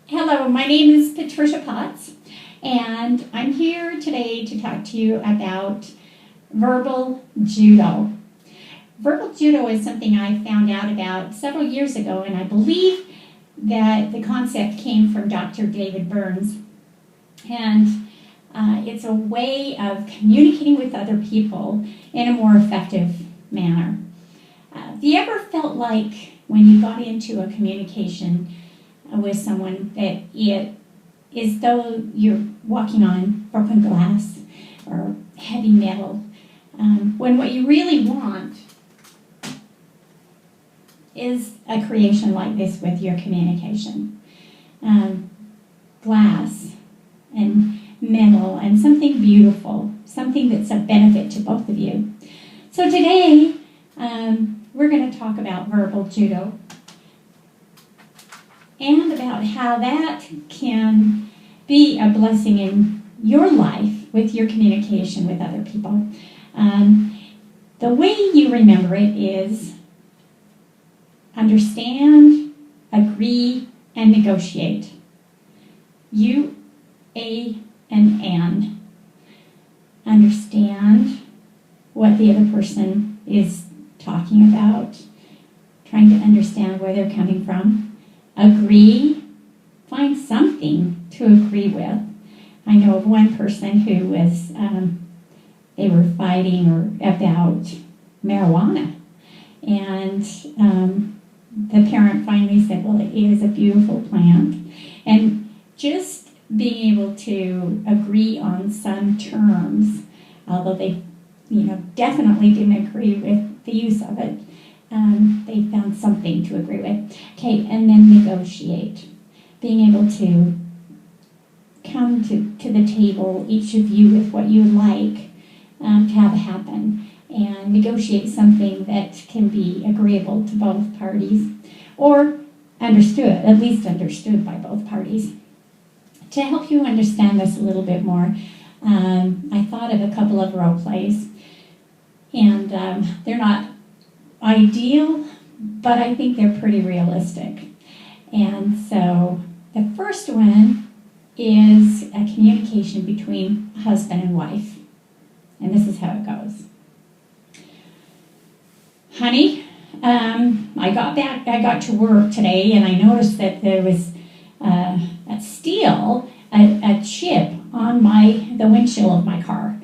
Hello, my name is Patricia Potts, and I'm here today to talk to you about Verbal Judo. Verbal Judo is something I found out about several years ago, and I believe that the concept came from Dr. David Burns. And it's a way of communicating with other people in a more effective manner. Have you ever felt like when you got into a communication with someone that it is though you're walking on broken glass or heavy metal, when what you really want is a creation like this with your communication? Glass and metal and something beautiful, something that's a benefit to both of you. So today, we're going to talk about verbal judo and about how that can be a blessing in your life with your communication with other people. The way you remember it is understand, agree, and negotiate. You, a, and an. Understand what the other person is talking about, trying to understand where they're coming from. Agree, find something to agree with. I know of one person who was, they were fighting about marijuana. And the parent finally said, well, it is a beautiful plant. And just being able to agree on some terms, although they definitely didn't agree with the use of it, they found something to agree with. Okay, and then negotiate. Being able to come to the table, each of you, with what you would like to have happen, and negotiate something that can be agreeable to both parties, or understood, at least understood by both parties. To help you understand this a little bit more, I thought of a couple of role plays, and they're not ideal, but I think they're pretty realistic. And so the first one is a communication between husband and wife. And this is how it goes. Honey, I got to work today, and I noticed that there was a chip on the windshield of my car.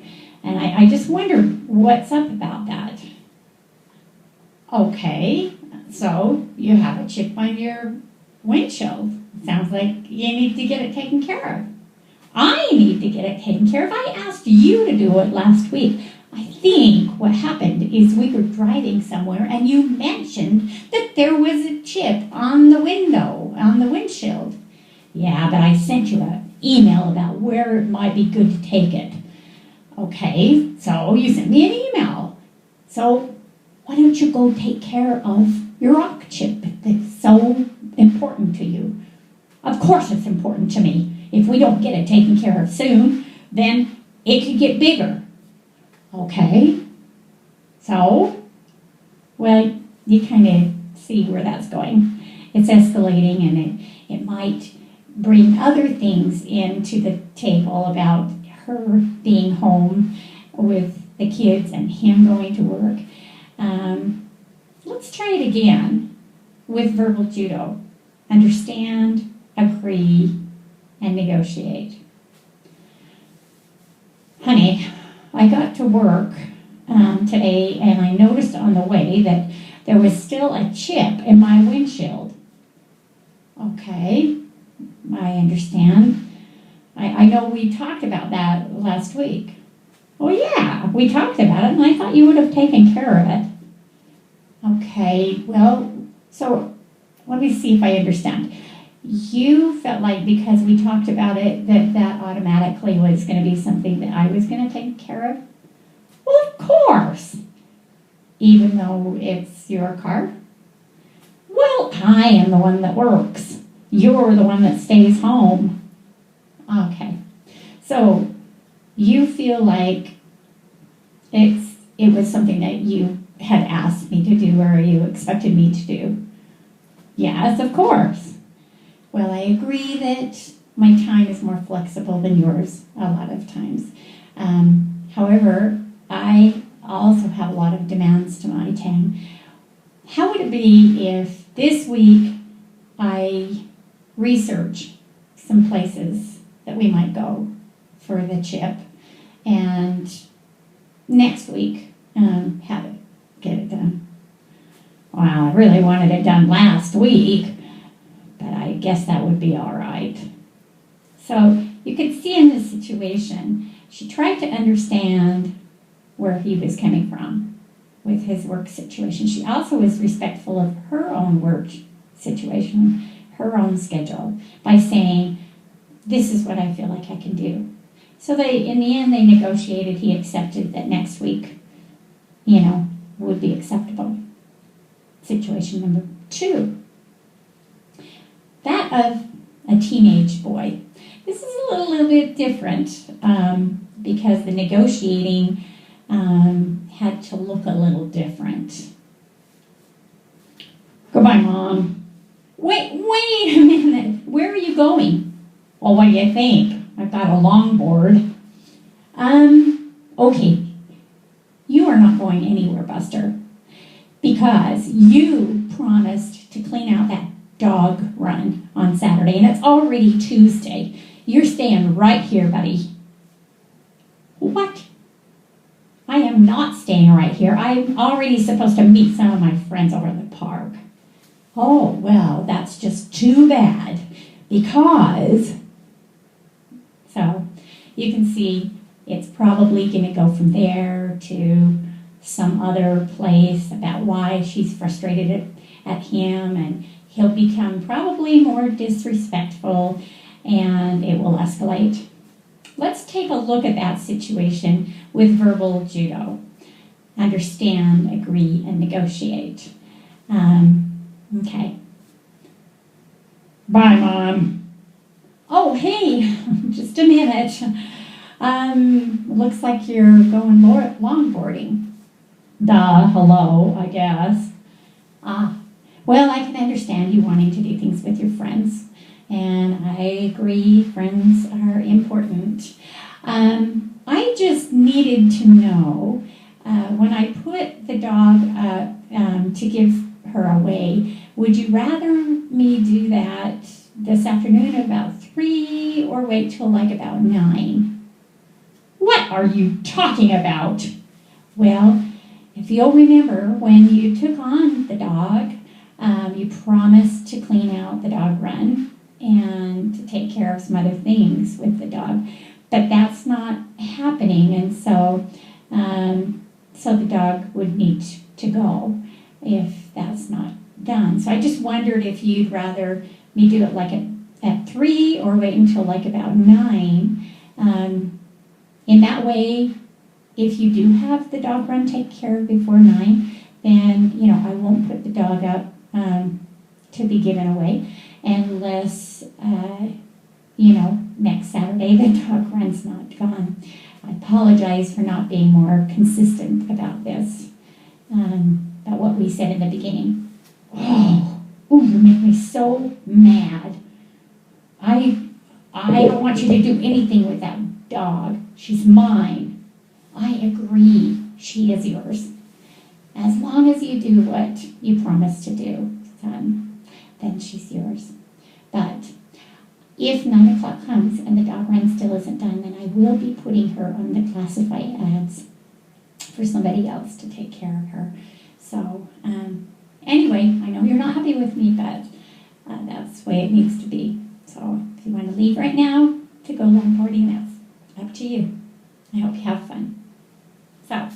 And I just wondered what's up about that. Okay, so you have a chip on your windshield. Sounds like you need to get it taken care of. I need to get it taken care of. I asked you to do it last week. I think what happened is we were driving somewhere and you mentioned that there was a chip on the windshield. Yeah, but I sent you an email about where it might be good to take it. Okay, so you sent me an email. So why don't you go take care of your rock chip that's so important to you? Of course it's important to me. If we don't get it taken care of soon, then it could get bigger. Okay, so, well, you kind of see where that's going. It's escalating, and it might bring other things into the table about her being home with the kids and him going to work. Let's try it again with verbal judo. Understand, agree, and negotiate. Honey, I got to work today, and I noticed on the way that there was still a chip in my windshield. Okay, I understand. I know we talked about that last week. Well, yeah, we talked about it, and I thought you would have taken care of it. Okay, well, so let me see if I understand. You felt like because we talked about it that automatically was going to be something that I was going to take care of? Well, of course. Even though it's your car? Well, I am the one that works. You're the one that stays home. Okay. So you feel like it was something that you had asked me to do or you expected me to do. Yes, of course. Well, I agree that my time is more flexible than yours a lot of times. However, I also have a lot of demands to my time. How would it be if this week I research some places that we might go for the chip, and next week get it done? Wow, I really wanted it done last week, but I guess that would be all right. So you could see in this situation, she tried to understand where he was coming from with his work situation. She also was respectful of her own work situation, her own schedule, by saying, this is what I feel like I can do. So in the end, they negotiated. He accepted that next week, would be acceptable. Situation number 2. That of a teenage boy. This is a little bit different because the negotiating had to look a little different. Goodbye, Mom. Wait a minute. Where are you going? Well, what do you think? I've got a longboard. Okay. You are not going anywhere, Buster, because you promised to clean out that dog run on Saturday, and it's already Tuesday. You're staying right here, buddy. What? I am not staying right here. I'm already supposed to meet some of my friends over in the park. Oh, well, that's just too bad, because... So you can see it's probably going to go from there to some other place about why she's frustrated at him, and he'll become probably more disrespectful, and it will escalate. Let's take a look at that situation with verbal judo. Understand, agree, and negotiate. Okay. Bye, Mom. Oh, hey, just a minute. Looks like you're going longboarding. Duh, hello, I guess. Well, I can understand you wanting to do things with your friends, and I agree, friends are important. I just needed to know, when I put the dog to give her away, would you rather me do that this afternoon at about 3 or wait till like about 9? What are you talking about? Well, if you'll remember, when you took on the dog, you promised to clean out the dog run and to take care of some other things with the dog. But that's not happening, and so the dog would need to go if that's not done. So I just wondered if you'd rather me do it like at 3 or wait until like about 9. In that way, if you do have the dog run taken care of before 9, then I won't put the dog up to be given away unless next Saturday the dog run's not gone. I apologize for not being more consistent about this, about what we said in the beginning. Oh, you make me so mad. I don't want you to do anything with that dog. She's mine. I agree. She is yours. As long as you do what you promised to do, son, then she's yours. But if 9 o'clock comes and the dog run still isn't done, then I will be putting her on the classified ads for somebody else to take care of her. So, anyway, I know you're not happy with me, but that's the way it needs to be. So, if you want to leave right now to go longboarding, that's up to you. I hope you have fun. So,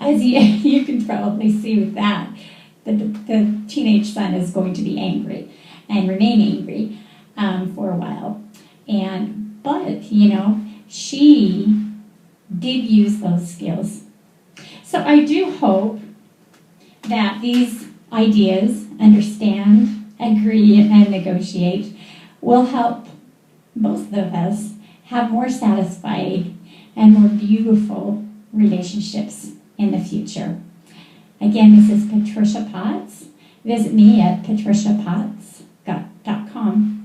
as you can probably see with that, the teenage son is going to be angry and remain angry for a while. But she did use those skills. So I do hope that these ideas, understand, agree, and negotiate, will help both of us have more satisfied and more beautiful relationships in the future. Again, this is Patricia Potts. Visit me at patriciapotts.com. verbaljudo.com.